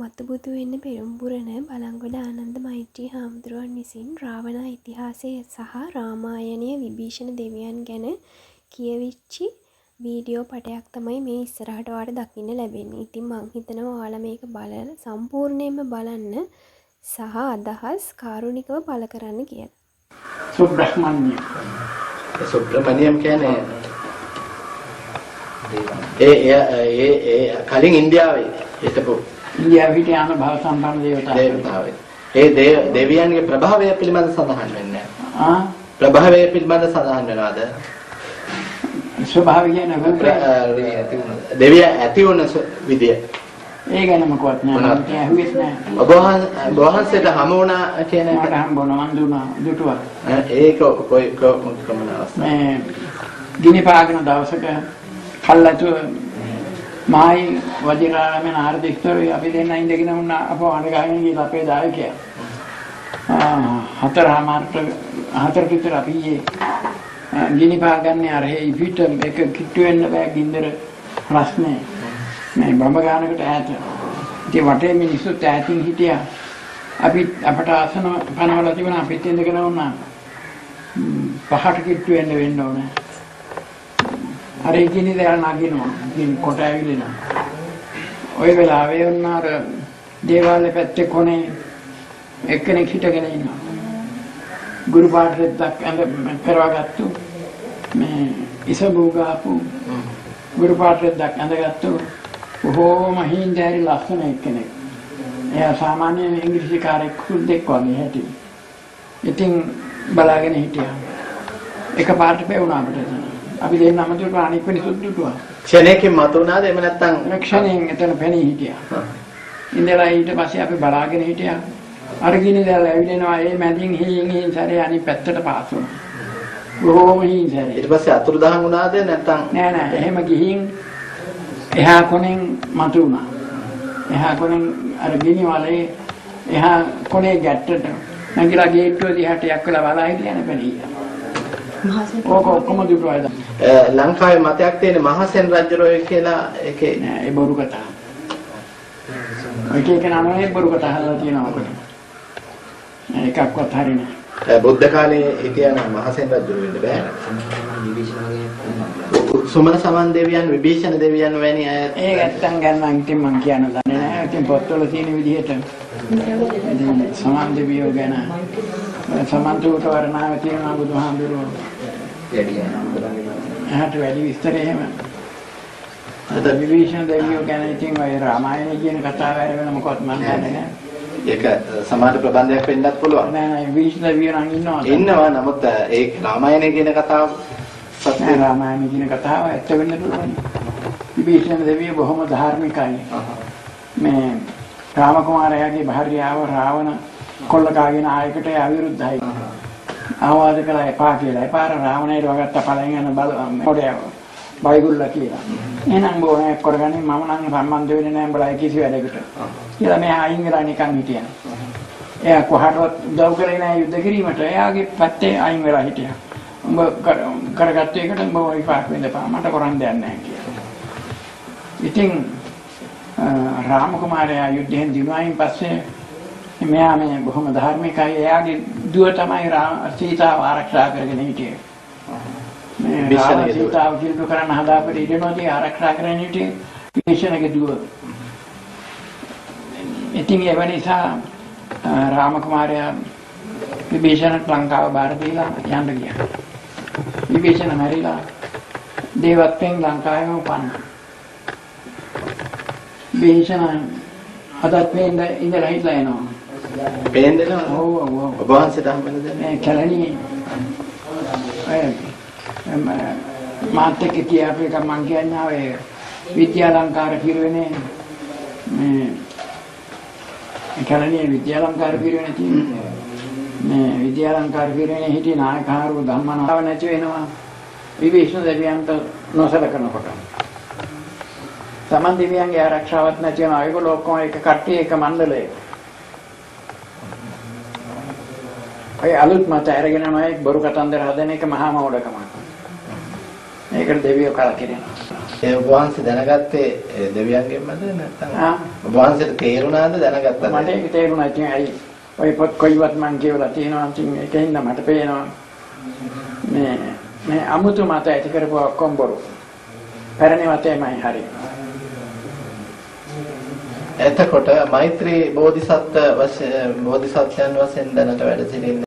මතුබුදු වෙන්න පෙරම්පුරන බලංගොඩ ආනන්ද මෛත්‍රී හාමුදුරුවන් විසින් රාවණ ඉතිහාසය සහ රාමායනය විභීෂණ දෙවියන් ගැන කියවිච්චි වීඩියෝ පටයක් තමයි මේ ඉස්සරහට ඔයාලට දකින්න ලැබෙන්නේ. ඉතින් මං හිතනවා ඔයාලා මේක බලලා සම්පූර්ණයෙන්ම බලන්න සහ අදහස් කාරුණිකව පළ කරන්න කියලා. සුබ්‍රමණ්‍යම් කියන්නේ කලින් ඉන්දියාවේ හිටපු ඉන්දියාවේ හිටිය ආන භව සම්පන්න දේවතාවෙක්. ඒ දෙවියන්ගේ ප්‍රභාවය පිළිබඳ සඳහන් වෙන්නේ නැහැ. ප්‍රභාවය පිළිබඳ සඳහන් වෙනවද? ස්වභාවය කියන දෙවිය ඇති වුණ විදිය. ඒ ගැන මොකවත් නෑ. මම ඇහුවෙත් නෑ. ඔබ වහන්සේට හමු වුණා කියන එක මට හම්බුණා මන් දුන්නා දුටුවා. ඒක කොයි කොමන අවස්ථාවක්? මේ ගිනි පාගන දවසක කල්ලාතු මායි වජිරාමෙන් ආර්ධිස්තරේ අපි දෙන්න ඉඳගෙන වුණ අපව අඬගාගෙන ගිහලා අපේ දායකයා. හතර විතර අපි ගිනි පාගන්නේ අර හේ පිට එක කිට්ටු වෙන්න බෑ ගින්දර ප්‍රශ්නේ. මේ බඹ ගානකට ඈත. ඉතින් වටේ මිනිස්සුත් ඈතින් හිටියා. අපට ආසන පනවලා තිබුණා අපිත් ඉඳගෙන වුණා. පහට කිට්ටු වෙන්න ඕනේ. අර ඉතින් ඉතින් නගිනවා. ඉතින් කොට ඇවිලිනවා. ওই වෙලාවේ උන්නාර දේවාලේ පැත්තේ කොනේ එක්කෙනෙක් හිටගෙන ඉන්නවා. ගුරු පාඨයක් අඳ කරවගත්තු මේ ඉසබුගාපු ගුරු පාඨයක් අඳගත්තු බොහෝම හිඳෑරි ලස්සන එක්කෙනෙක්. එයා සාමාන්‍ය ඉංග්‍රීසි කාරෙක් සුද්දෙක් වගේ හැටි. ඉතින් බලාගෙන හිටියා. එකපාරට පෙවුණා අපිට. අපි දෙන්න අමතක අනික් වෙනිසුත් දුටුවා. ක්ෂණයකින් මතුණාද එහෙම නැත්නම් ක්ෂණයෙන් එතන පෙනී හිටියා. ඉඳලා ඊට පස්සේ අපි බලාගෙන හිටියා. අරගිනි දැල්ලා ඇවිදිනවා ඒ මැදින් හීන් සැරේ අනිත් පැත්තට පාස් වුණා. බොහොම හීන් සැරේ. ඊට පස්සේ අතුරුදහන් වුණාද නැත්නම් නෑ එහෙම ගිහින් එහා කොනෙන් මතුණා. එහා කොනෙන් අර ගිනි වලේ එහා කොනේ ගැට්ටට නැගිලා ගේට්ටුව දිහාට යක් වෙලා බලා හිටියනේ පෙළියා. ඔක්කොම දුටුවාද? ලංකාවේ මතයක් තියෙන මහසෙන් රජුරෝ කියලා ඒකේ නෑ ඒ බොරු කතා. ඒක නමනේ බොරු කතා හදලා තියෙනවා ඔකට. ඒකක්වත් හරිනේ. බුද්ධ කාලේ හිටියන මහසෙන් රජුරෝ වෙන්න බෑ. සුමන සමන් දෙවියන් විභීෂණ දෙවියන් වැනි අය ඒ නැත්තම් ගන්න ඉතින් මං කියන්න දන්නේ නෑ. ඉතින් පොත්වල තියෙන විදිහට සමන් දෙවියෝ ගැන සමන්තුට වර්ණාව තියෙනවා බුදුහාමුදුරුවෝ. එහාට වැඩි විස්තර එහෙම. අද විභීෂණ දෙවියෝ ගැන ඉතින් ඔය රාමායනයේ කියන කතාව වෙන මොකවත් මම දන්නේ නෑ. ඒක සමාජ ප්‍රබන්ධයක් වෙන්නත් පුළුවන්. නෑ විභීෂණ දෙවියෝ නම් ඉන්නවා. නමුත් ඒ රාමායනයේ කියන කතාව සත්‍ය රාමායනයේ කියන කතාව ඇත්ත වෙන්න පුළුවන්. විභීෂණ දෙවියෝ බොහොම ධාර්මිකයි. මේ රාම කුමාරයාගේ භාර්යාව රාවණ කොල්ලකාගෙන ආයකට අවිරුද්ධයි. ආවාද කළා එපා කියලා. එපාර රාවණයට වගත්ත පළෙන් යන මොඩයව බයිගුල්ල කියලා. එහෙනම් බෝනේ කරගන්නේ මම නම් සම්බන්ධ වෙන්නේ නැහැ උඹලා කිසි වැඩකට. කියලා මෙහා අයින් වෙලා නිකන් හිටියා. එයා කොහටවත් උදව් කරේ නැහැ යුද්ධ කිරීමට. එයාගේ පැත්තේ අයින් වෙලා හිටියා. උඹ කරගත්ත එකට උඹ විපාක වෙන්නපා මට කරන්න දෙයක් නැහැ කියලා. ඉතින් රාම කුමාරයා යුද්ධයෙන් දිනුවායින් පස්සේ මෙයා මේ බොහොම ධාර්මිකයි. එයාගේ දුව තමයි සීතාව ආරක්ෂා කරගෙන හිටියේ. මේ සීතාව කිල්ල කරන්න හදාපු ඉඩනෝදී ආරක්ෂා කරගෙන හිටියේ විභීෂණගේ දුව. ඉතින් ඒ නිසා රාම කුමාරයා විභීෂණට ලංකාව බාර දීලා යන්න ගියා. විභීෂණ මැරිලා දේවත්වයෙන් ලංකාවෙම උපන්නා. විභීෂණ අදත් මේ ඉඳලා හිටලා එනවා. පේන්නද? ඔව්. ඔබ වහන්සේට හම්බෙන්නද? මේ කැලණියේ මාත් එක්ක කියාපු එක මං කියන්නේ ඔය විද්‍යාලංකාර පිරිවෙනේ මේ කැලණියේ විද්‍යාලංකාර පිරිවෙනේ තියෙනවා. මේ විද්‍යාලංකාර පිරිවෙනේ හිටිය නායකහරු ධම්මනාව නැති වෙනවා. විභීෂණ දෙවියන්ට නොසලකනකොට. සමන් දෙවියන්ගේ ආරක්ෂාවක් නැති වෙනවා. ඒගොල්ලෝ ඔක්කොම එක කට්ටිය එක මණ්ඩලයක. අය අලුත් මත අරගෙන යනවා බොරු කතන්දර හදන එක මහා මෝඩකමක්. ඒකට දෙවියෝ කලකිරෙනවා. ඒ ඔබ වහන්සේ දැනගත්තේ දෙවියන්ගෙන්මද නැත්නම් ඔබ වහන්සේට තේරුණාද දැනගත්තද? මට ඒක තේරුණා. ඉතින් ඇයි ඔය පොත් කොයිවත් මං කියවලා තියෙනවා. ඉතින් ඒකෙන්ද මට පේනවා මේ අමුතු මත ඇති කරපුව ඔක්කොම බොරු. පැරණි මතයමයි හරි. එතකොට මෛත්‍රී බෝධිසත්වයන් වශයෙන් දැනට වැඩ සිටින්නේ